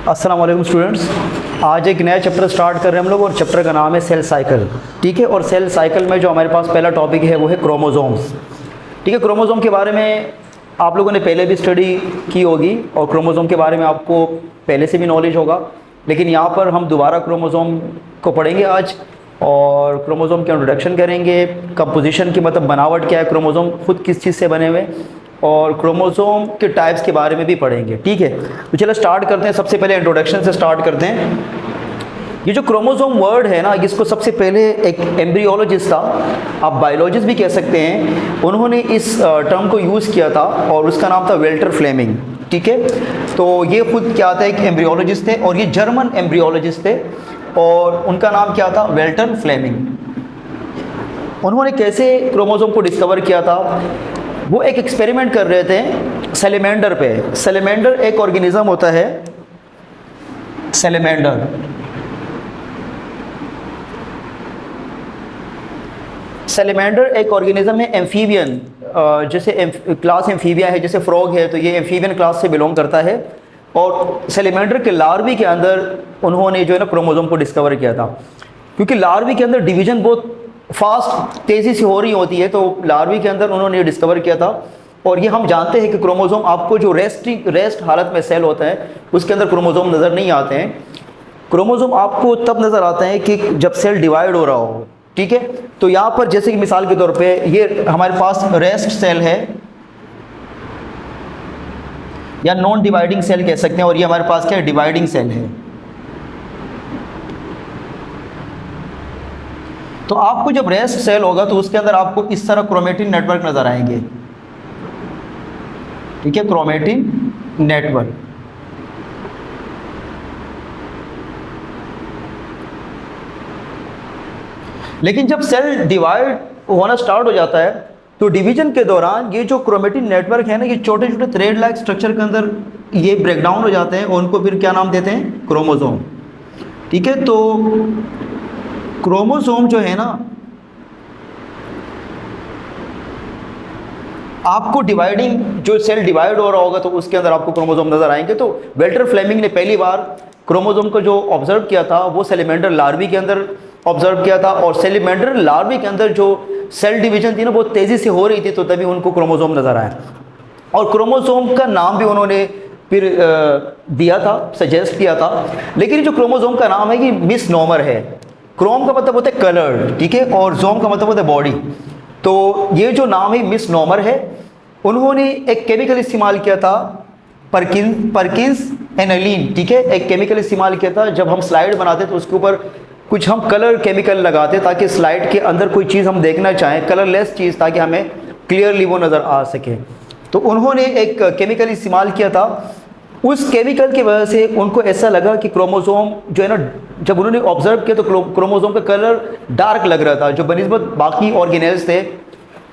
अस्सलाम वालेकुम स्टूडेंट्स। आज एक नया चैप्टर स्टार्ट कर रहे हैं हम लोग और चैप्टर का नाम है सेल साइकिल। ठीक है, और सेल साइकिल में जो हमारे पास पहला टॉपिक है वो है क्रोमोसोम्स। ठीक है, क्रोमोसोम के बारे में आप लोगों ने पहले भी स्टडी की होगी और क्रोमोसोम के बारे में आपको पहले से भी नॉलेज होगा, लेकिन यहाँ पर हम दोबारा क्रोमोसोम को पढ़ेंगे आज और क्रोमोसोम के इंट्रोडक्शन करेंगे, कंपोजिशन की मतलब बनावट क्या है, क्रोमोसोम खुद किस चीज़ से बने हुए और क्रोमोसोम के टाइप्स के बारे में भी पढ़ेंगे। ठीक है, तो चलो स्टार्ट करते हैं। सबसे पहले इंट्रोडक्शन से स्टार्ट करते हैं। ये जो क्रोमोसोम वर्ड है ना, इसको सबसे पहले एक एम्ब्रियोलॉजिस्ट था, आप बायोलॉजिस्ट भी कह सकते हैं, उन्होंने इस टर्म को यूज़ किया था और उसका नाम था वेल्टर फ्लेमिंग। ठीक है, तो ये खुद क्या था, एक एम्ब्रियोलॉजिस्ट थे और ये जर्मन एम्ब्रियोलॉजिस्ट थे और उनका नाम क्या था, वेल्टर फ्लेमिंग। उन्होंने कैसे क्रोमोसोम को डिस्कवर किया था, वो एक एक्सपेरिमेंट कर रहे थे सैलेमेंडर पे। सैलेमेंडर एक ऑर्गेनिज्म होता है, सैलेमेंडर। सैलेमेंडर एक ऑर्गेनिज्म है एम्फीबियन, जैसे क्लास एम्फीबिया है, जैसे फ्रॉग है, तो ये एम्फीबियन क्लास से बिलोंग करता है। और सैलेमेंडर के लार्वी के अंदर उन्होंने जो है ना क्रोमोसोम को डिस्कवर किया था, क्योंकि लार्वी के अंदर डिवीजन बहुत फास्ट तेज़ी से हो रही होती है, तो लार्वी के अंदर उन्होंने ये डिस्कवर किया था। और ये हम जानते हैं कि क्रोमोसोम आपको जो रेस्ट हालत में सेल होता है उसके अंदर क्रोमोसोम नज़र नहीं आते हैं। क्रोमोसोम आपको तब नज़र आते हैं कि जब सेल डिवाइड हो रहा हो। ठीक है, तो यहाँ पर जैसे कि मिसाल के तौर पे ये हमारे पास रेस्ट सेल है या नॉन डिवाइडिंग सेल कह सकते हैं, और ये हमारे पास क्या है, डिवाइडिंग सेल है। तो आपको जब रेस्ट सेल होगा तो उसके अंदर आपको इस तरह क्रोमेटिन नेटवर्क नजर आएंगे। ठीक है, क्रोमेटिन नेटवर्क। लेकिन जब सेल डिवाइड होना स्टार्ट हो जाता है तो डिवीजन के दौरान ये जो क्रोमेटिन नेटवर्क है ना, ये छोटे छोटे थ्रेड लाइक स्ट्रक्चर के अंदर ये ब्रेकडाउन हो जाते हैं और उनको फिर क्या नाम देते हैं, क्रोमोसोम। ठीक है, तो क्रोमोसोम जो है ना, आपको डिवाइडिंग जो सेल डिवाइड हो रहा होगा तो उसके अंदर आपको क्रोमोसोम नजर आएंगे। तो वेल्टर फ्लेमिंग ने पहली बार क्रोमोसोम को जो ऑब्जर्व किया था वो सैलेमेंडर लार्वी के अंदर ऑब्जर्व किया था, और सैलेमेंडर लार्वी के अंदर जो सेल डिवीजन थी ना बहुत तेज़ी से हो रही थी, तो तभी उनको क्रोमोसोम नजर आया। और क्रोमोसोम का नाम भी उन्होंने फिर दिया था, सजेस्ट किया था। लेकिन जो क्रोमोसोम का नाम है कि मिसनोमर है। क्रोम का मतलब होता है कलर, ठीक है, और जोम का मतलब होता है बॉडी। तो ये जो नाम है मिसनोमर है। उन्होंने एक केमिकल इस्तेमाल किया था, परकिंस एनालिन। ठीक है, एक केमिकल इस्तेमाल किया था। जब हम स्लाइड बनाते तो उसके ऊपर कुछ हम कलर केमिकल लगाते ताकि स्लाइड के अंदर कोई चीज़ हम देखना चाहें, कलरलेस चीज़, ताकि हमें क्लियरली वो नज़र आ सके। तो उन्होंने एक केमिकल इस्तेमाल किया था। उस केमिकल की वजह से उनको ऐसा लगा कि क्रोमोसोम जो है ना, जब उन्होंने ऑब्जर्व किया तो क्रोमोसोम का कलर डार्क लग रहा था। जो बनिस्बत बाकी ऑर्गेनेल्स थे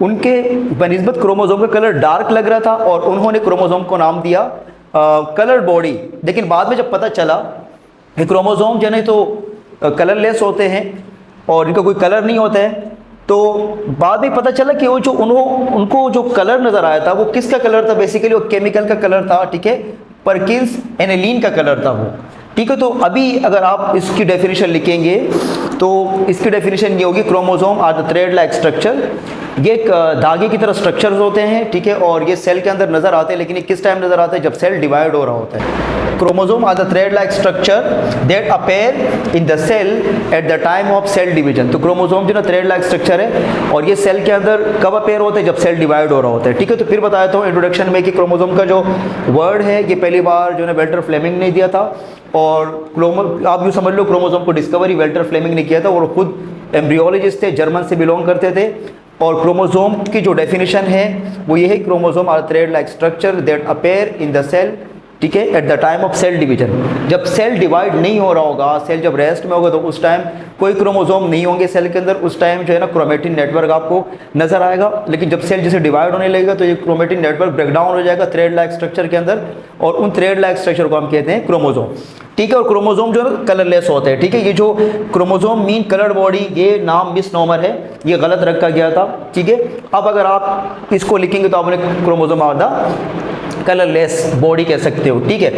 उनके बनिस्बत क्रोमोसोम का कलर डार्क लग रहा था, और उन्होंने क्रोमोसोम को नाम दिया कलर बॉडी। लेकिन बाद में जब पता चला कि क्रोमोसोम जो है तो कलरलेस होते हैं और इनका कोई कलर नहीं होता है, तो बाद में पता चला कि वो जो उनको जो कलर नज़र आया था वो किसका कलर था, बेसिकली वो केमिकल का कलर था। ठीक है, परकिंस एनालिन का कलर था वो। ठीक है, तो अभी अगर आप इसकी डेफिनेशन लिखेंगे तो इसकी डेफिनेशन ये होगी, chromosome are the thread like structure. ये एक धागे की तरह स्ट्रक्चर्स होते हैं। ठीक है, और ये सेल के अंदर नज़र आते हैं, लेकिन ये किस टाइम नज़र आते हैं, जब सेल डिवाइड हो रहा होता है। Chromosome are the thread like structure that appear in the cell at the time of cell division. तो क्रोमोसोम जो ना थ्रेड लाइक स्ट्रक्चर है और ये सेल के अंदर कब अपेयर होते हैं, जब सेल डिवाइड हो रहा होता है। ठीक है, तो फिर बताया था इंट्रोडक्शन में कि क्रोमोसोम का जो वर्ड है ये पहली बार जो है वेल्टर फ्लेमिंग ने दिया था, और आप यूँ समझ लो क्रोमोसोम को डिस्कवरी वेल्टर फ्लेमिंग ने किया था, और खुद एम्ब्रियोलॉजिस्ट थे, जर्मन से बिलोंग करते थे। और क्रोमोसोम की जो डेफिनेशन है वो ये है, chromosome are thread like structure that appear in the cell. ठीक है, at the time of cell division. जब सेल डिवाइड नहीं हो रहा होगा, सेल जब रेस्ट में होगा, तो उस टाइम कोई क्रोमोसोम नहीं होंगे सेल के अंदर, उस टाइम जो है ना क्रोमेटिन नेटवर्क आपको नजर आएगा। लेकिन जब सेल जैसे डिवाइड होने लगेगा तो ये क्रोमेटिन नेटवर्क ब्रेकडाउन हो जाएगा थ्रेड लाइक स्ट्रक्चर के अंदर, और उन थ्रेड लाइक स्ट्रक्चर को हम कहते हैं क्रोमोसोम। ठीक है, और क्रोमोसोम जो है कलरलेस होते हैं। ठीक है, ये जो क्रोमोसोम मीन कलर बॉडी, ये नाम मिसनोमर है, ये गलत रखा गया था। ठीक है, अब अगर आप इसको लिखेंगे तो आपने क्रोमोसोम आधा कलरलेस बॉडी कह सकते हो, ठीक है।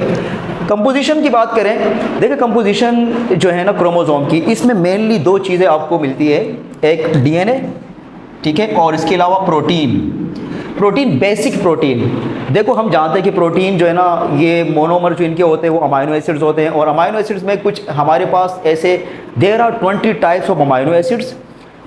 कंपोजिशन की बात करें, देखिए कंपोजिशन जो है ना क्रोमोसोम की, इसमें मेनली दो चीज़ें आपको मिलती है, एक डीएनए, ठीक है, और इसके अलावा प्रोटीन बेसिक प्रोटीन। देखो हम जानते हैं कि प्रोटीन जो है ना, ये मोनोमर जो इनके होते हैं वो अमाइनो एसिड्स होते हैं, और अमाइनो एसिड्स में कुछ हमारे पास ऐसे there are 20 types of amino acids,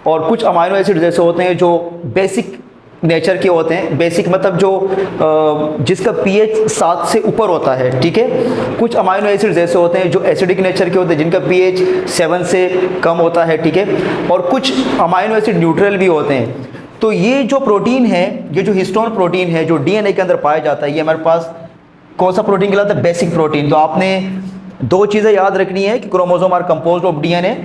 और कुछ अमाइनो एसिड्स ऐसे होते हैं जो बेसिक नेचर के होते हैं। बेसिक मतलब जो जिसका पीएच 7 से ऊपर होता है, ठीक है। कुछ अमाइनो एसिड्स ऐसे होते हैं जो एसिडिक नेचर के होते हैं, जिनका पीएच 7 से कम होता है, ठीक है। और कुछ अमाइनो एसिड न्यूट्रल भी होते हैं। तो ये जो प्रोटीन है, ये जो हिस्टोन प्रोटीन है जो डीएनए के अंदर पाया जाता है, ये हमारे पास कौन सा प्रोटीन कहलाता है? Basic protein. तो आपने दो चीज़ें याद रखनी है कि chromosome are composed of DNA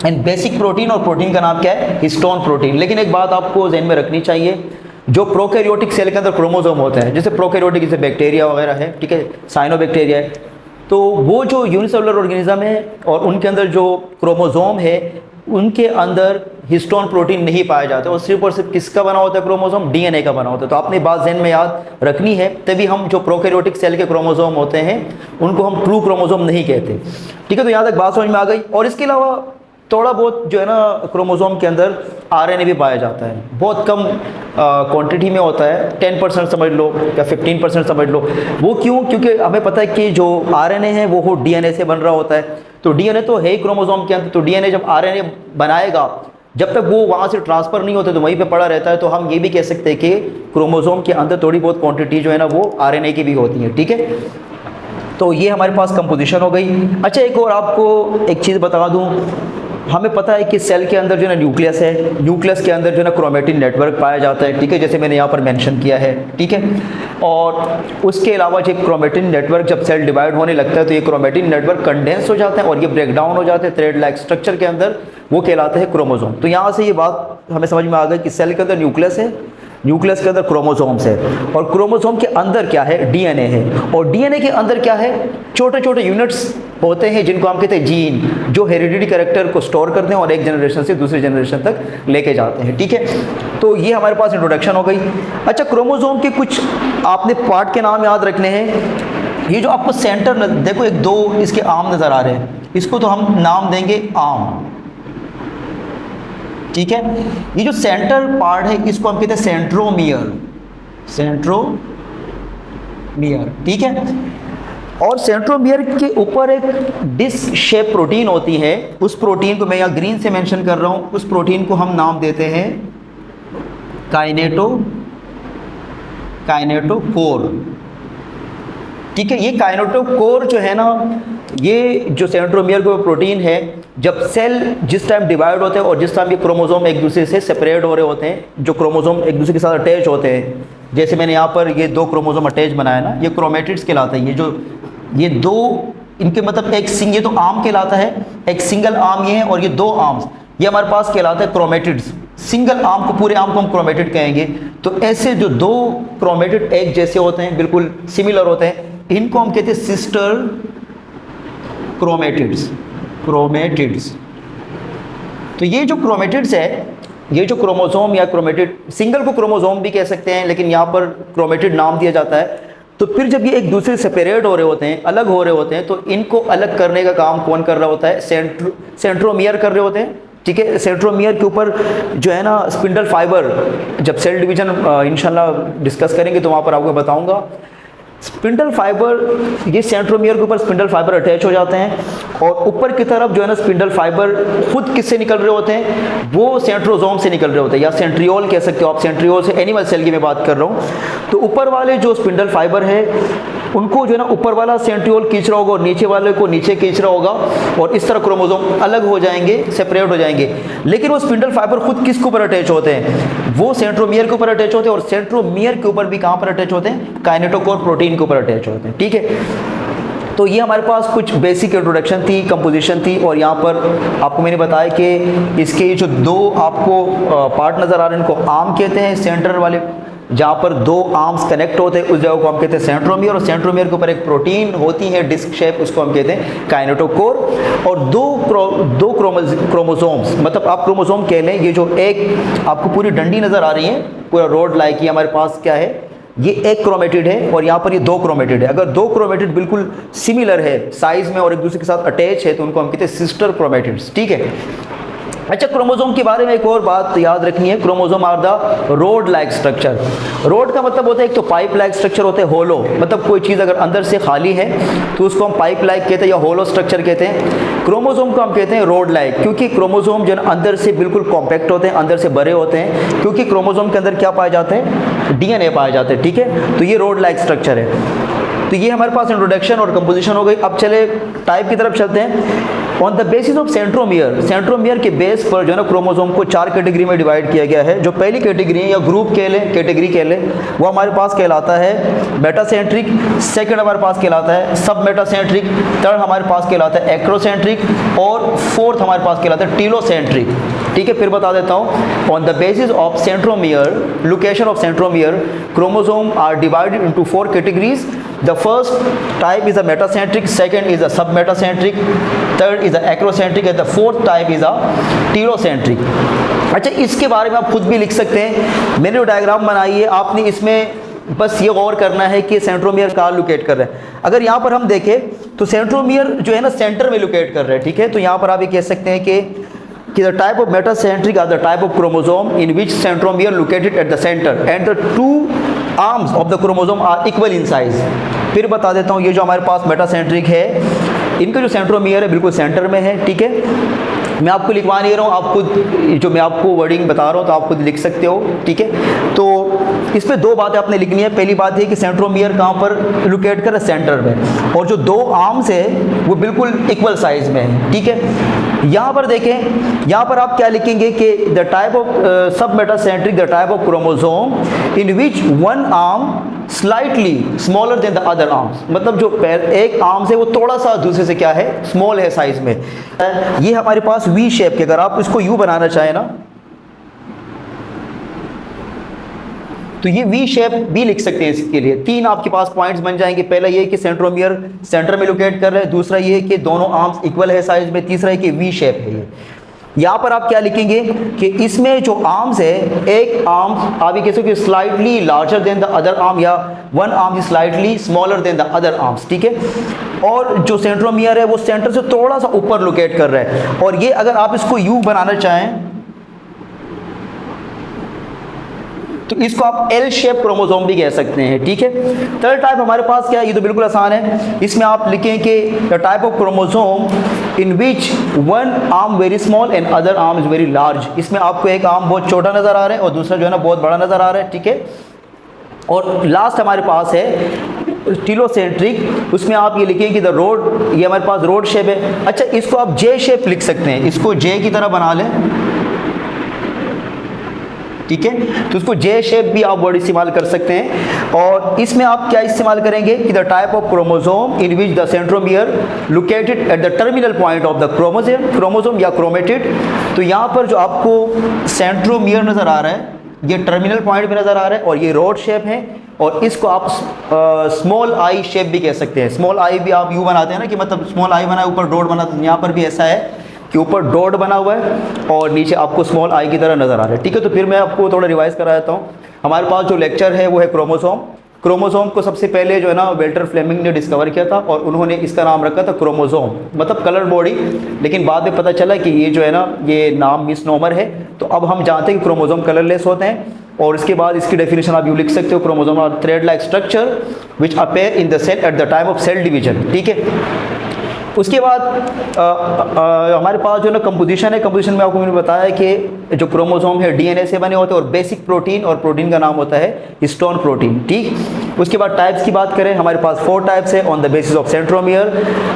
and basic protein, और प्रोटीन का नाम क्या है? Histone protein. लेकिन एक बात आपको ध्यान में रखनी चाहिए, जो प्रोकैरियोटिक सेल के अंदर क्रोमोसोम होते हैं, जैसे प्रोकैरियोटिक जैसे बैक्टीरिया वगैरह है, ठीक है, साइनोबैक्टीरिया है, तो वो जो यूनिसेलुलर ऑर्गेनिज्म है और उनके अंदर जो क्रोमोसोम है, उनके अंदर हिस्टोन प्रोटीन नहीं पाया जाता, और सिर्फ किसका बना होता है क्रोमोसोम? डीएनए का बना होता है। तो आपने बात ज़हन में याद रखनी है, तभी हम जो प्रोकैरियोटिक सेल के क्रोमोसोम होते हैं उनको हम ट्रू क्रोमोसोम नहीं कहते, ठीक है। तो यहाँ तक बात समझ में आ गई। और इसके अलावा थोड़ा बहुत जो है ना क्रोमोसोम के अंदर आरएनए भी पाया जाता है, बहुत कम क्वांटिटी में होता है, 10% समझ लो या 15% समझ लो। वो क्यों? क्योंकि हमें पता है कि जो आरएनए है वो डीएनए से बन रहा होता है, तो डीएनए तो है ही क्रोमोसोम के अंदर, तो डीएनए जब आरएनए बनाएगा, जब तक वो वहाँ से ट्रांसफ़र नहीं होते तो वहीं पे पड़ा रहता है। तो हम ये भी कह सकते हैं कि क्रोमोसोम के अंदर थोड़ी बहुत क्वांटिटी जो है ना वो आरएनए की भी होती है, ठीक है। तो ये हमारे पास कंपोजिशन हो गई। अच्छा, एक और आपको एक चीज़ बता दूँ, हमें पता है कि सेल के अंदर जो है ना न्यूक्लियस है, न्यूक्लियस के अंदर जो है ना क्रोमेटिन नेटवर्क पाया जाता है, ठीक है, जैसे मैंने यहाँ पर मेंशन किया है, ठीक है। और उसके अलावा जब क्रोमेटिन नेटवर्क जब सेल डिवाइड होने लगता है तो ये क्रोमेटिन नेटवर्क कंडेंस हो जाते हैं और ये ब्रेक डाउन हो जाते हैं थ्रेड लाइक स्ट्रक्चर के अंदर, वो कहलाते हैं क्रोमोसोम। तो यहाँ से ये बात हमें समझ में आ गई कि सेल के अंदर न्यूक्लियस है, न्यूक्लियस के अंदर क्रोमोसोम्स है, और क्रोमोसोम के अंदर क्या है? डीएनए है, और डीएनए के अंदर क्या है? छोटे छोटे यूनिट्स होते हैं जिनको हम कहते हैं जीन, जो हेरिडिटी कैरेक्टर को स्टोर करते हैं और एक जनरेशन से दूसरी जनरेशन तक लेके जाते हैं, ठीक है। तो ये हमारे पास इंट्रोडक्शन हो गई। अच्छा, क्रोमोसोम के कुछ आपने पार्ट के नाम याद रखने हैं। ये जो आपको सेंटर देखो, एक दो इसके आर्म नज़र आ रहे हैं, इसको तो हम नाम देंगे आर्म, ठीक है। ये जो सेंटर पार्ट है इसको हम कहते हैं सेंट्रोमियर, सेंट्रोमियर, ठीक है। और सेंट्रोमियर के ऊपर एक डिस्क शेप प्रोटीन होती है, उस प्रोटीन को मैं यहाँ ग्रीन से मेंशन कर रहा हूँ, उस प्रोटीन को हम नाम देते हैं काइनेटोकोर, ठीक है। ये काइनेटोकोर जो है ना, ये जो सेंट्रोमियर का प्रोटीन है, जब सेल जिस टाइम डिवाइड होते हैं और जिस टाइम ये क्रोमोसोम एक दूसरे से सेपरेट हो रहे होते हैं, जो क्रोमोसोम एक दूसरे के साथ अटैच होते हैं, जैसे मैंने यहाँ पर ये दो क्रोमोसोम अटैच बनाया ना, ये क्रोमेटिड्स कहलाते हैं। ये दो इनके मतलब ये तो आर्म कहलाता है, एक सिंगल आर्म ये है, और ये दो आर्म्स ये हमारे पास कहलाते हैं क्रोमेटिड्स। सिंगल आर्म को, पूरे आर्म को हम क्रोमेटिड कहेंगे। तो ऐसे जो दो क्रोमेटिड एक जैसे होते हैं, बिल्कुल सिमिलर होते हैं, इनको हम कहते हैं सिस्टर क्रोमेटिड्स। तो ये जो क्रोमेटिड्स है, ये जो क्रोमोसोम या क्रोमेटिड, सिंगल को क्रोमोसोम भी कह सकते हैं, लेकिन यहाँ पर क्रोमेटिड नाम दिया जाता है। तो फिर जब ये एक दूसरे से सेपरेट हो रहे होते हैं, अलग हो रहे होते हैं, तो इनको अलग करने का काम कौन कर रहा होता है? सेंट्रोमियर कर रहे होते हैं, ठीक है। सेंट्रोमियर के ऊपर जो है ना स्पिंडल फाइबर, जब सेल डिवीजन इंशाल्लाह डिस्कस करेंगे तो वहाँ पर आपको बताऊँगा। स्पिंडल फाइबर, ये सेंट्रोमियर के ऊपर स्पिंडल फाइबर अटैच हो जाते हैं, और ऊपर की तरफ जो है ना स्पिंडल फाइबर खुद किससे निकल रहे होते हैं? वो सेंट्रोजोम से निकल रहे होते हैं, या सेंट्रियोल कह सकते हो आप। सेंट्रियोल से एनिमल सेल की मैं बात कर रहा हूँ। तो ऊपर वाले जो स्पिंडल फाइबर है उनको जो है ना ऊपर वाला सेंट्रियोल खींच रहा होगा और नीचे वाले को नीचे खींच रहा होगा, और इस तरह क्रोमोसोम अलग हो जाएंगे, सेपरेट हो जाएंगे। लेकिन वो स्पिंडल फाइबर खुद किसके ऊपर अटैच होते हैं? वो सेंट्रोमियर के ऊपर अटैच होते हैं, और सेंट्रोमियर के ऊपर भी कहाँ पर अटैच होते हैं? काइनेटोकोर प्रोटीन के ऊपर अटैच होते हैं, ठीक है। तो ये हमारे पास कुछ बेसिक इंट्रोडक्शन थी, कंपोजिशन थी, और यहाँ पर आपको मैंने बताया कि इसके जो दो आपको पार्ट नज़र आ रहे हैं इनको आर्म कहते हैं, सेंटर वाले जहाँ पर दो आर्म्स कनेक्ट होते हैं उस जगह को हम कहते हैं सेंट्रोमियर, और सेंट्रोमियर के ऊपर एक प्रोटीन होती है डिस्क शेप, उसको हम कहते हैं काइनेटोकोर। और दो क्रोमोसोम्स, मतलब आप क्रोमोसोम कह लें, ये जो एक आपको पूरी डंडी नज़र आ रही है, पूरा रोड लाइक, ये हमारे पास क्या है? ये एक क्रोमेटिड है और यहाँ पर ये दो क्रोमेटिड है। अगर दो क्रोमेटिड बिल्कुल सिमिलर है साइज में और एक दूसरे के साथ अटैच है तो उनको हम कहते हैं सिस्टर क्रोमेटिड्स, ठीक है। अच्छा, क्रोमोसोम के बारे में एक और बात याद रखनी है, chromosome are the rod like structure. Rod का मतलब होता है एक तो पाइप लाइक स्ट्रक्चर होते हैं, होलो, मतलब कोई चीज़ अगर अंदर से खाली है तो उसको हम पाइप लाइक कहते हैं या होलो स्ट्रक्चर कहते हैं। क्रोमोसोम को हम कहते हैं रोड लाइक, क्योंकि क्रोमोसोम जो है अंदर से बिल्कुल कॉम्पैक्ट होते हैं, अंदर से भरे होते हैं, क्योंकि क्रोमोसोम के अंदर क्या पाए जाते हैं, डीएनए पाए जाते हैं, ठीक है। तो ये रोड लाइक स्ट्रक्चर है। तो ये हमारे पास इंट्रोडक्शन और कंपोजिशन हो गई। अब चले टाइप की तरफ चलते हैं। On the basis of centromere, centromere के बेस पर जो है ना क्रोमोसोम को 4 कैटेगरी में डिवाइड किया गया है। जो पहली कैटेगरी है या ग्रुप कह लें, कैटेगरी कह लें, वो हमारे पास कहलाता है मेटासेंट्रिक। सेकंड हमारे पास कहलाता है सब मेटासेंट्रिक। थर्ड हमारे पास कहलाता है एक्रोसेंट्रिक और फोर्थ हमारे पास कहलाता है टीलोसेंट्रिक, ठीक है। फिर बता देता हूँ, on the basis of centromere, location of centromere, chromosome are divided into 4 categories. The first type is a metacentric, second is a submetacentric, third is a acrocentric and the fourth type is a telocentric। अच्छा, इसके बारे में आप खुद भी लिख सकते हैं। मैंने जो डायग्राम बनाई है आपने इसमें बस ये गौर करना है कि सेंट्रोमियर कहाँ लोकेट कर रहे हैं। अगर यहाँ पर हम देखें तो सेंट्रोमियर जो है ना सेंटर में लोकेट कर रहे हैं, ठीक है। तो यहाँ पर आप ये कह सकते हैं कि the type of metacentric are the type of chromosome in which centromere located at the center and the two arms of the chromosome are equal in size। फिर बता देता हूँ, ये जो हमारे पास मेटासेंट्रिक है, इनका जो सेंट्रोमियर है बिल्कुल सेंटर में है, ठीक है। मैं आपको लिखवा नहीं रहा हूँ, आप खुद जो मैं आपको वर्डिंग बता रहा हूँ तो आप खुद लिख सकते हो, ठीक है। तो इस पे दो बातें आपने लिखनी है। पहली बात है कि सेंट्रोमियर कहाँ पर लोकेट कर, सेंटर में, और जो दो आर्म्स है वो बिल्कुल इक्वल साइज में है, ठीक है। यहाँ पर देखें, यहाँ पर आप क्या लिखेंगे कि द टाइप ऑफ सब metacentric, the type of chromosome in which one arm slightly smaller than the other arms, मतलब जो एक आर्म है वो थोड़ा सा दूसरे से क्या है, स्मॉल है साइज में। ये हमारे पास वी शेप के, अगर आप इसको यू बनाना चाहें ना तो ये वी शेप भी लिख सकते हैं। इसके लिए 3 आपके पास पॉइंट्स बन जाएंगे। पहला ये कि सेंट्रोमियर सेंटर में लोकेट कर रहे हैं, दूसरा ये कि दोनों आर्म्स इक्वल है साइज में, तीसरा है कि वी शेप है ये। यहाँ पर आप क्या लिखेंगे कि इसमें जो आर्म्स है, एक आर्म आप ये कह सकते हो slightly larger than the other arm, या one arm is slightly smaller than the other arms, ठीक है। और जो सेंट्रोमियर है वो सेंटर से थोड़ा सा ऊपर लोकेट कर रहा है। और ये अगर आप इसको यू बनाना चाहें तो इसको आप एल शेप क्रोमोसोम भी कह सकते हैं, ठीक है। थर्ड टाइप हमारे पास क्या है, ये तो बिल्कुल आसान है। इसमें आप लिखें कि the type of chromosome in which one arm very small and other arm is very large. इसमें आपको एक आर्म बहुत छोटा नजर आ रहा है और दूसरा जो है ना बहुत बड़ा नजर आ रहा है, ठीक है। और लास्ट हमारे पास है टीलोसेंट्रिक, उसमें आप ये लिखें कि द रोड, ये हमारे पास रोड शेप है। अच्छा, इसको आप जे शेप लिख सकते हैं, इसको जे की तरह बना लें, ठीक है। तो उसको जे शेप भी आप वर्ड इस्तेमाल कर सकते हैं। और इसमें आप क्या इस्तेमाल करेंगे कि the type of chromosome in which the centromere located at the terminal point of the chromosome या क्रोमेटिड। तो यहाँ पर जो आपको सेंट्रोमियर नजर आ रहा है ये टर्मिनल पॉइंट पे नजर आ रहा है और ये रोड शेप है, और इसको आप स्मॉल आई शेप भी कह सकते हैं। स्मॉल आई भी आप यू बनाते हैं ना, कि मतलब स्मॉल आई बना ऊपर डॉट बना, यहाँ पर भी ऐसा है कि ऊपर डॉट बना हुआ है और नीचे आपको स्मॉल आई की तरह नजर आ रहा है, ठीक है। तो फिर मैं आपको थोड़ा रिवाइज करा देता हूँ। हमारे पास जो लेक्चर है वो है क्रोमोसोम। क्रोमोसोम को सबसे पहले जो है ना वेल्टर फ्लेमिंग ने डिस्कवर किया था और उन्होंने इसका नाम रखा था क्रोमोसोम, मतलब कलर बॉडी। लेकिन बाद में पता चला कि ये जो है ना ये नाम मिसनोमर है। तो अब हम जानते हैं कि क्रोमोसोम कलरलेस होते हैं। और इसके बाद इसकी डेफिनेशन आप यूँ लिख सकते हो, chromosome are thread like structure which appear in the cell at the time of cell division, ठीक है। उसके बाद हमारे पास जो ना कंपोजिशन है, कंपोजिशन में आपको मैंने बताया कि जो क्रोमोसोम है डीएनए से बने होते हैं और बेसिक प्रोटीन, और प्रोटीन का नाम होता है हिस्टोन प्रोटीन, ठीक। उसके बाद टाइप्स की बात करें, हमारे पास 4 टाइप्स है on the basis of centromere,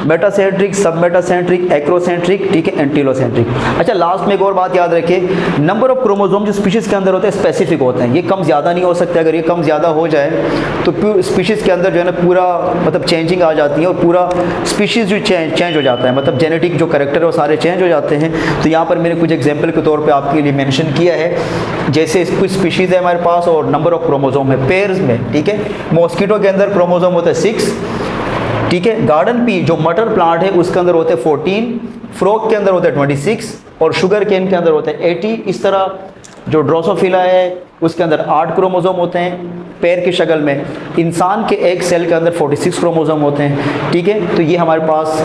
metacentric, सब मेटासेंट्रिक, एक्रोसेंट्रिक, ठीक है, एंटीलोसेंट्रिक। अच्छा, लास्ट में एक और बात याद रखें, नंबर ऑफ क्रोमोसोम जो स्पीशीज के अंदर होते हैं स्पेसिफिक होते हैं, ये कम ज़्यादा नहीं हो सकते। अगर ये कम ज़्यादा हो जाए तो स्पीशीज के अंदर जो है ना पूरा मतलब चेंजिंग आ जाती है और पूरा स्पीशीज जो चेंज हो जाता है, मतलब जेनेटिक जो कैरेक्टर है वो सारे चेंज हो जाते हैं। तो यहाँ पर मैंने कुछ एग्जांपल के तौर पे आपके लिए मेंशन किया है, जैसे कुछ स्पीशीज़ है हमारे पास और नंबर ऑफ क्रोमोसोम है पेयर्स में, ठीक है। मॉस्किटो के अंदर क्रोमोसोम होता है 6, ठीक है। गार्डन पी जो मटर प्लांट है उसके अंदर होते हैं 14, फ्रॉग के अंदर होता है 26 और शुगर केन के अंदर होता है 80। इस तरह जो ड्रोसोफिला है उसके अंदर 8 क्रोमोसोम होते हैं पैर की शक्ल में। इंसान के एक सेल के अंदर 46 क्रोमोसोम होते हैं। ठीक है, तो ये हमारे पास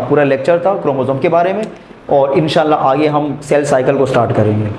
पूरा लेक्चर था क्रोमोसोम के बारे में, और इंशाल्लाह आगे हम सेल साइकिल को स्टार्ट करेंगे।